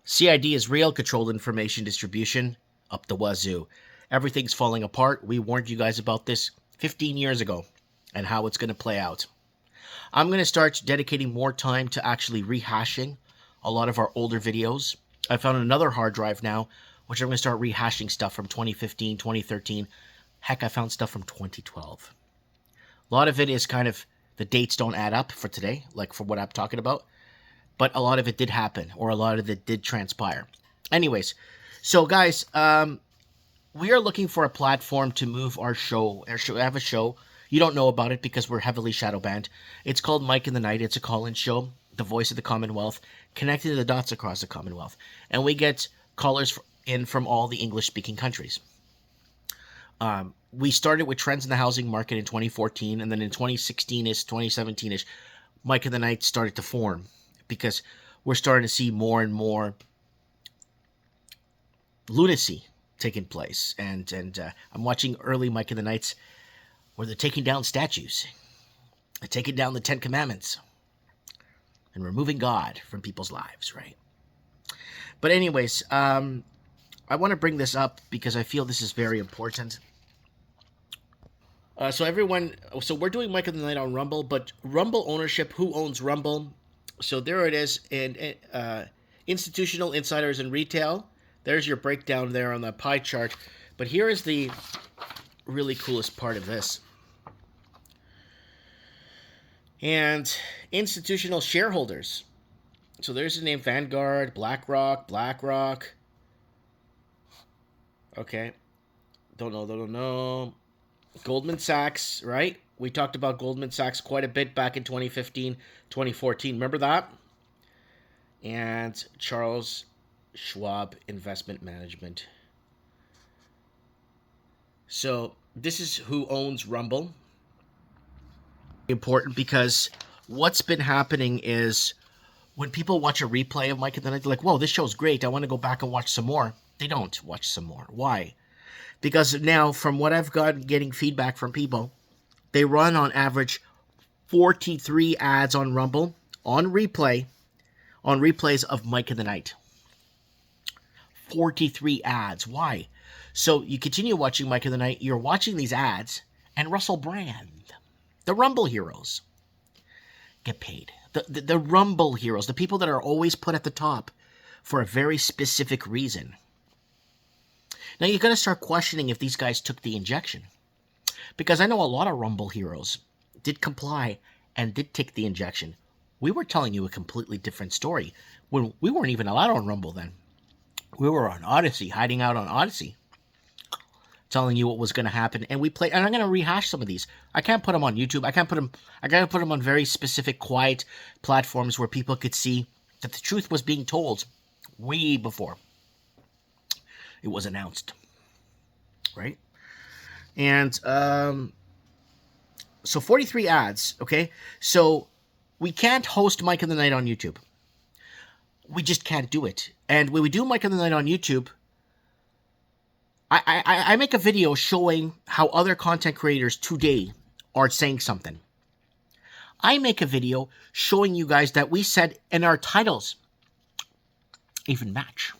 CID is real, controlled information distribution up the wazoo. Everything's falling apart. We warned you guys about this 15 years ago and how it's going to play out. I'm going to start dedicating more time to actually rehashing a lot of our older videos. I found another hard drive now, which I'm going to start rehashing stuff from 2015, 2013. Heck, I found stuff from 2012. A lot of it is kind of, the dates don't add up for today, like for what I'm talking about. But a lot of it did happen, or a lot of it did transpire. Anyways, so guys, we are looking for a platform to move our show. I have a show. You don't know about it because we're heavily shadow banned. It's called Mike in the Night. It's a call-in show, the voice of the Commonwealth, connecting the dots across the Commonwealth. And we get callers in from all the English-speaking countries. We started with trends in the housing market in 2014, and then in 2016-ish, 2017-ish, Mike in the Night started to form because we're starting to see more and more lunacy taking place. And I'm watching early Mike in the Nights where they're taking down statues. They're taking down the Ten Commandments and removing God from people's lives, right? But anyways, I want to bring this up because I feel this is very important. So we're doing Mike in the Night on Rumble, but Rumble ownership, who owns Rumble? So there it is, in institutional, insiders, and retail. There's your breakdown there on the pie chart. But here is the really coolest part of this. And institutional shareholders. So there's the name Vanguard, BlackRock. Okay. Don't know. Goldman Sachs, right? We talked about Goldman Sachs quite a bit back in 2015, 2014. Remember that? And Charles Schwab Investment Management. So this is who owns Rumble. Important because what's been happening is when people watch a replay of Mike in the Night, they're like, whoa, this show's great. I want to go back and watch some more. They don't watch some more. Why? Because now, from what I've got getting feedback from people, they run on average 43 ads on Rumble on replays of Mike in the Night. 43 ads. Why? So you continue watching Mike in the Night, you're watching these ads, and Russell Brand, the Rumble heroes, get paid. The Rumble heroes, the people that are always put at the top for a very specific reason. Now you're going to start questioning if these guys took the injection. Because I know a lot of Rumble heroes did comply and did take the injection. We were telling you a completely different story when we weren't even allowed on Rumble then. We were on Odyssey, hiding out on Odyssey, telling you what was going to happen. And and I'm going to rehash some of these. I can't put them on YouTube. I got to put them on very specific, quiet platforms where people could see that the truth was being told way before it was announced, right? And so 43 ads, okay? So we can't host Mike in the Night on YouTube. We just can't do it. And when we do Mike in the Night on YouTube, I make a video showing how other content creators today are saying something. I make a video showing you guys that we said, and our titles even match.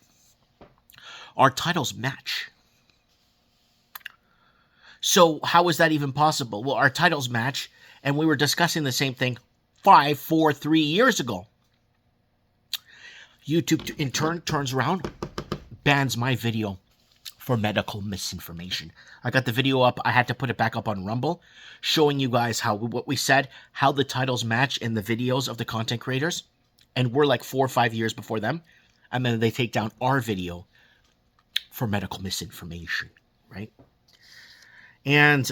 Our titles match. So how is that even possible? Well, our titles match, and we were discussing the same thing 3 years ago. YouTube, in turn, turns around, bans my video for medical misinformation. I got the video up. I had to put it back up on Rumble, showing you guys what we said, how the titles match in the videos of the content creators, and we're like 4 or 5 years before them, and then they take down our video for medical misinformation, right? And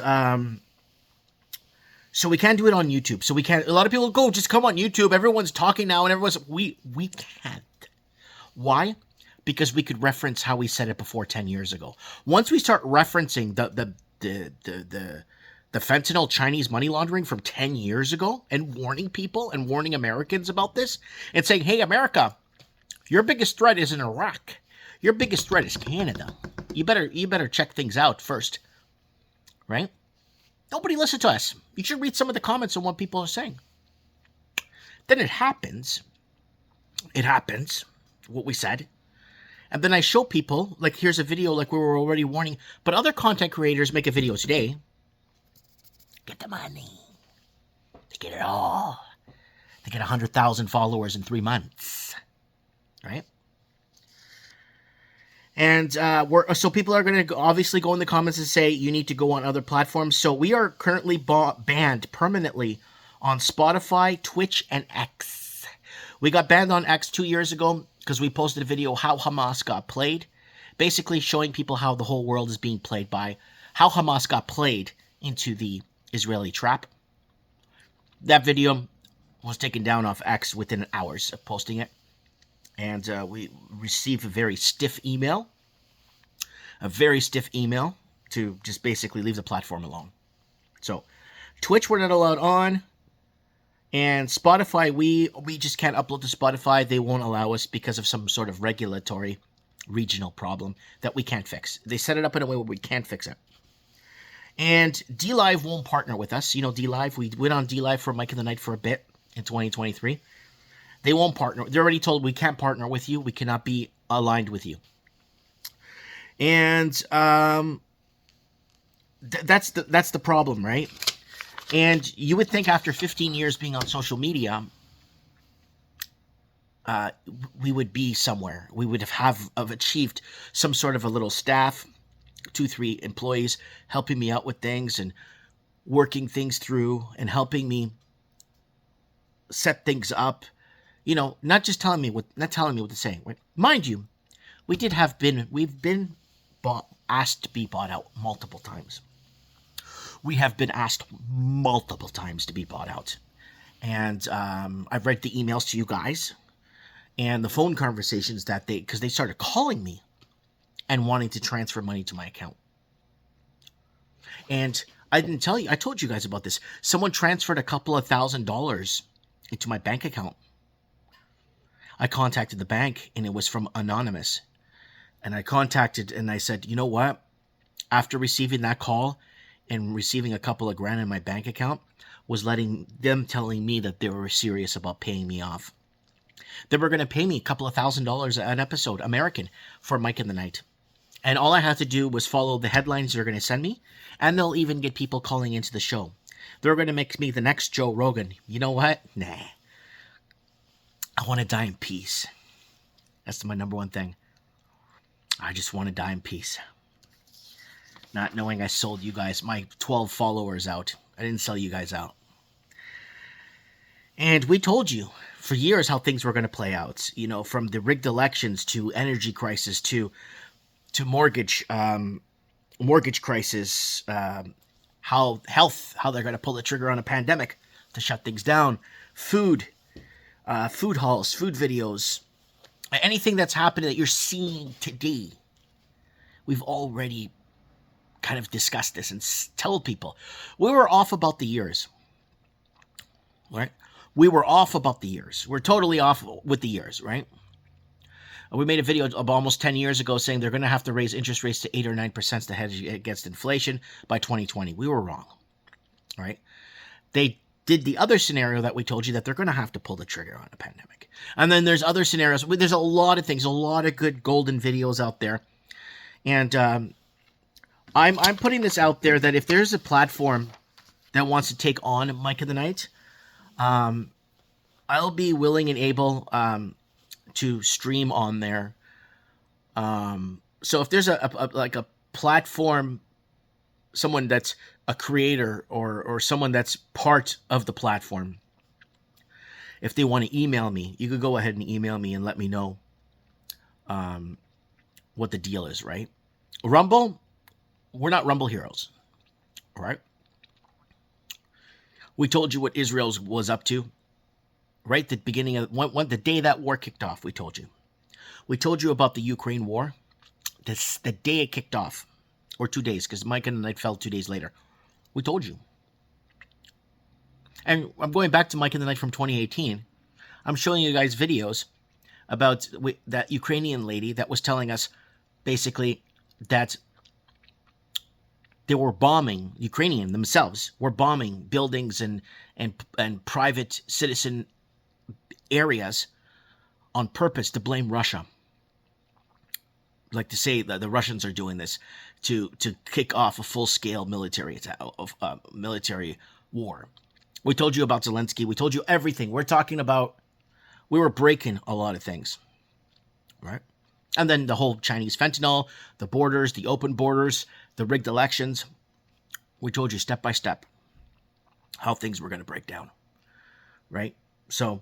so we can't do it on YouTube. So we can't. A lot of people go, just come on YouTube. Everyone's talking now, and we can't. Why? Because we could reference how we said it before 10 years ago. Once we start referencing the fentanyl Chinese money laundering from 10 years ago and warning people and warning Americans about this and saying, hey, America, your biggest threat isn't Iraq. Your biggest threat is Canada. You better check things out first, right? Nobody listened to us. You should read some of the comments on what people are saying. Then it happens, what we said, And then I show people, like, here's a video like we were already warning. But other content creators make a video today. Get the money. They get it all. They get 100,000 followers in 3 months. Right? And so people are going to obviously go in the comments and say you need to go on other platforms. So we are currently banned permanently on Spotify, Twitch, and X. We got banned on X 2 years ago because we posted a video how Hamas got played, basically showing people how the whole world is being played by how Hamas got played into the Israeli trap. That video was taken down off X within hours of posting it. And we received a very stiff email to just basically leave the platform alone. So Twitch we're not allowed on, and Spotify we just can't upload to Spotify. They won't allow us because of some sort of regulatory regional problem that we can't fix. They set it up in a way where we can't fix it. And DLive won't partner with us. You know, DLive, we went on DLive for Mike of the Night for a bit in 2023. They won't partner. They're already told we can't partner with you. We cannot be aligned with you. And that's the problem, right? And you would think after 15 years being on social media, we would be somewhere. We would have achieved some sort of a little staff, 2-3 employees helping me out with things and working things through and helping me set things up. You know, not telling me what to say. Right? Mind you, we've been asked to be bought out multiple times. We have been asked multiple times to be bought out, and I've read the emails to you guys and the phone conversations because they started calling me and wanting to transfer money to my account. And I didn't tell you. I told you guys about this. Someone transferred a couple of $1,000s into my bank account. I contacted the bank, and it was from anonymous. And I contacted, and I said, you know what? After receiving that call and receiving a couple of grand in my bank account, was telling me that they were serious about paying me off. They were going to pay me a couple of $1,000s an episode, American, for Mike in the Night. And all I had to do was follow the headlines they're going to send me, and they'll even get people calling into the show. They're going to make me the next Joe Rogan. You know what? Nah. I want to die in peace. That's my number one thing. I just want to die in peace. Not knowing I sold you guys, my 12 followers out. I didn't sell you guys out. And we told you for years how things were going to play out. You know, from the rigged elections to energy crisis to mortgage crisis, how they're going to pull the trigger on a pandemic to shut things down, food hauls, food videos, anything that's happening that you're seeing today. We've already kind of discussed this and told people. We were off about the years, right? We were off about the years. We're totally off with the years, right? We made a video of almost 10 years ago saying they're going to have to raise interest rates to 8 or 9% to hedge against inflation by 2020. We were wrong, right? They did the other scenario that we told you that they're going to have to pull the trigger on a pandemic. And then there's other scenarios. There's a lot of things, a lot of good golden videos out there. And I'm putting this out there that if there's a platform that wants to take on Mike of the Night, I'll be willing and able to stream on there. So if there's a platform, someone that's a creator or someone that's part of the platform, if they want to email me, you could go ahead and email me and let me know what the deal is, right? Rumble, we're not Rumble heroes, all right? We told you what Israel was up to, right? The beginning of the day that war kicked off, we told you. We told you about the Ukraine war. The day it kicked off, or 2 days, because Mike and the Night fell 2 days later. We told you. And I'm going back to Mike and the Night from 2018. I'm showing you guys videos about that Ukrainian lady that was telling us basically that they were bombing, Ukrainian themselves were bombing buildings and private citizen areas on purpose to blame Russia. like to say that the Russians are doing this to kick off a full-scale military attack, of military war. We told you about Zelensky. We told you everything. We're talking about, we were breaking a lot of things, right? And then the whole Chinese fentanyl, the borders, the open borders, the rigged elections. We told you step by step how things were going to break down, right? So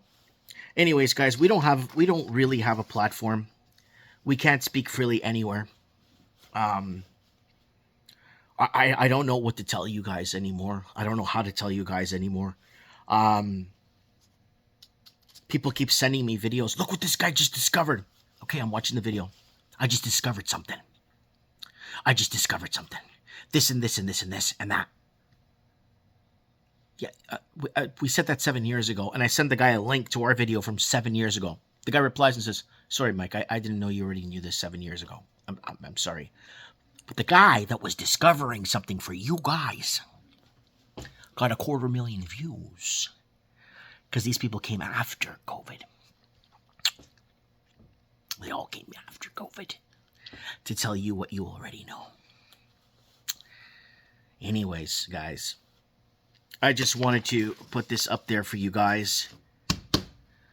anyways, guys, we don't really have a platform. We can't speak freely anywhere. I don't know what to tell you guys anymore. I don't know how to tell you guys anymore. People keep sending me videos. Look what this guy just discovered. Okay, I'm watching the video. I just discovered something. I just discovered something. This and this and this and this and that. Yeah, we said that 7 years ago, and I sent the guy a link to our video from 7 years ago. The guy replies and says, sorry, Mike, I didn't know you already knew this 7 years ago. I'm sorry. But the guy that was discovering something for you guys got 250,000 views because these people came after COVID. They all came after COVID to tell you what you already know. Anyways, guys, I just wanted to put this up there for you guys.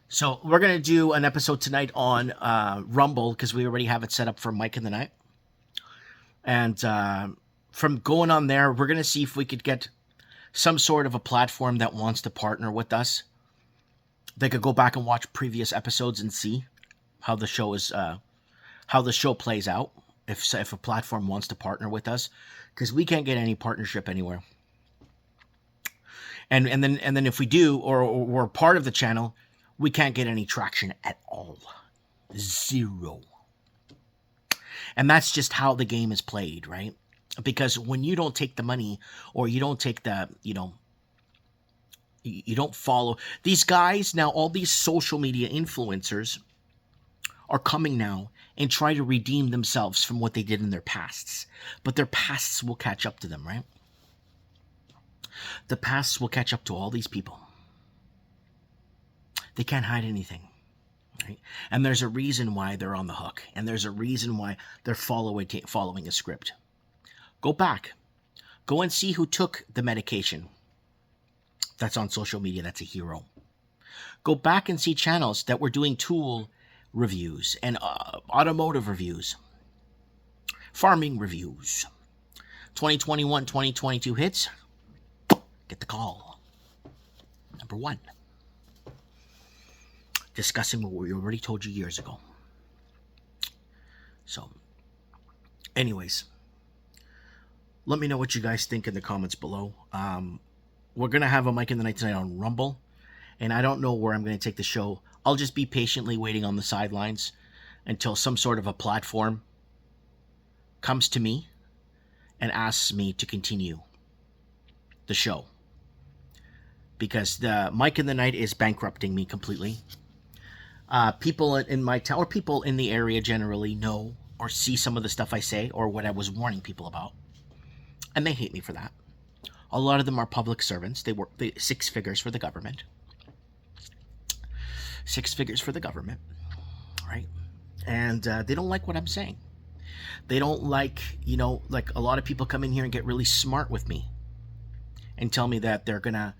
So we're going to do an episode tonight on Rumble because we already have it set up for Mike in the Night. And from going on there, we're going to see if we could get some sort of a platform that wants to partner with us. They could go back and watch previous episodes and see how the show is, how the show plays out. If a platform wants to partner with us, because we can't get any partnership anywhere. And then if we do, or we're part of the channel, we can't get any traction at all. Zero. And that's just how the game is played, right? Because when you don't take the money, or you don't take the, you don't follow these guys now, all these social media influencers are coming now and try to redeem themselves from what they did in their pasts. But their pasts will catch up to them, right? The pasts will catch up to all these people. They can't hide anything. Right? And there's a reason why they're on the hook. And there's a reason why they're following a script. Go back. Go and see who took the medication. That's on social media. That's a hero. Go back and see channels that were doing tool reviews and automotive reviews. Farming reviews. 2021, 2022 hits. Get the call. Number 1. Discussing what we already told you years ago. So, anyways, let me know what you guys think in the comments below. We're going to have a Mike in the Night tonight on Rumble, and I don't know where I'm going to take the show. I'll just be patiently waiting on the sidelines until some sort of a platform comes to me and asks me to continue the show. Because the Mike in the Night is bankrupting me completely. People in my town, or people in the area generally, know or see some of the stuff I say or what I was warning people about. And they hate me for that. A lot of them are public servants. They work 6 figures for the government. 6 figures for the government, right? And they don't like what I'm saying. They don't like, like a lot of people come in here and get really smart with me and tell me that they're going to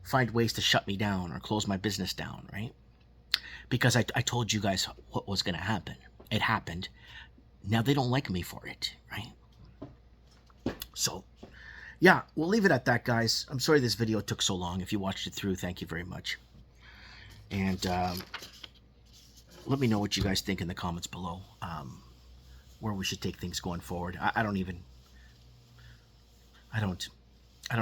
find ways to shut me down or close my business down, right? Because I told you guys what was going to happen. It happened. Now they don't like me for it, right? So, yeah, we'll leave it at that, guys. I'm sorry this video took so long. If you watched it through, thank you very much. And let me know what you guys think in the comments below, where we should take things going forward. I don't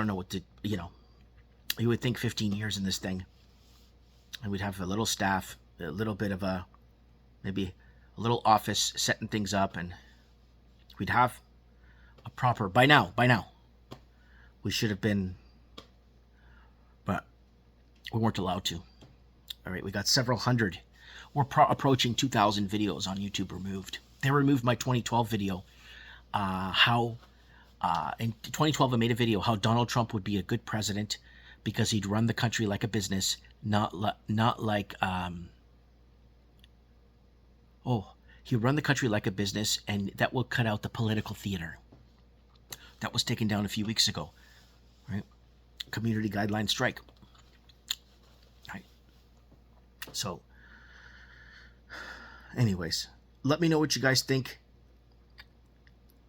know what to, you would think 15 years in this thing, and we'd have a little staff, a little bit of maybe a little office setting things up, and we'd have a proper, by now, we should have been, but we weren't allowed to. All right, we got several hundred. We're approaching 2,000 videos on YouTube removed. They removed my 2012 video, in 2012 I made a video how Donald Trump would be a good president because he'd run the country like a business, not like He'll run the country like a business, and that will cut out the political theater. That was taken down a few weeks ago, right? Community guideline strike. Right. So, anyways, let me know what you guys think.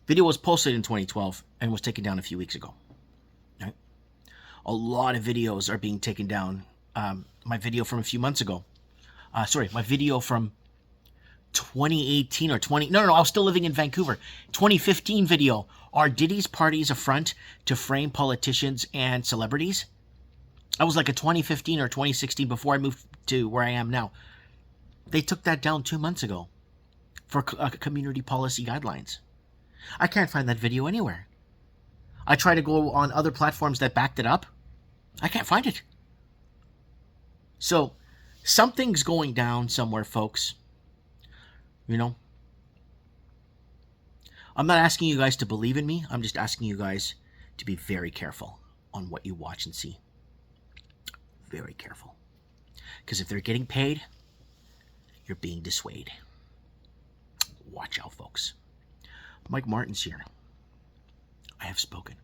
Video was posted in 2012 and was taken down a few weeks ago. Right? A lot of videos are being taken down. My video from a few months ago. My video from 2018 or 20... No, I was still living in Vancouver. 2015 video. Are Diddy's parties a front to frame politicians and celebrities? I was like a 2015 or 2016 before I moved to where I am now. They took that down 2 months ago for community policy guidelines. I can't find that video anywhere. I try to go on other platforms that backed it up. I can't find it. So, something's going down somewhere, folks. You know? I'm not asking you guys to believe in me. I'm just asking you guys to be very careful on what you watch and see. Very careful. Because if they're getting paid, you're being dissuaded. Watch out, folks. Mike Martin's here. I have spoken.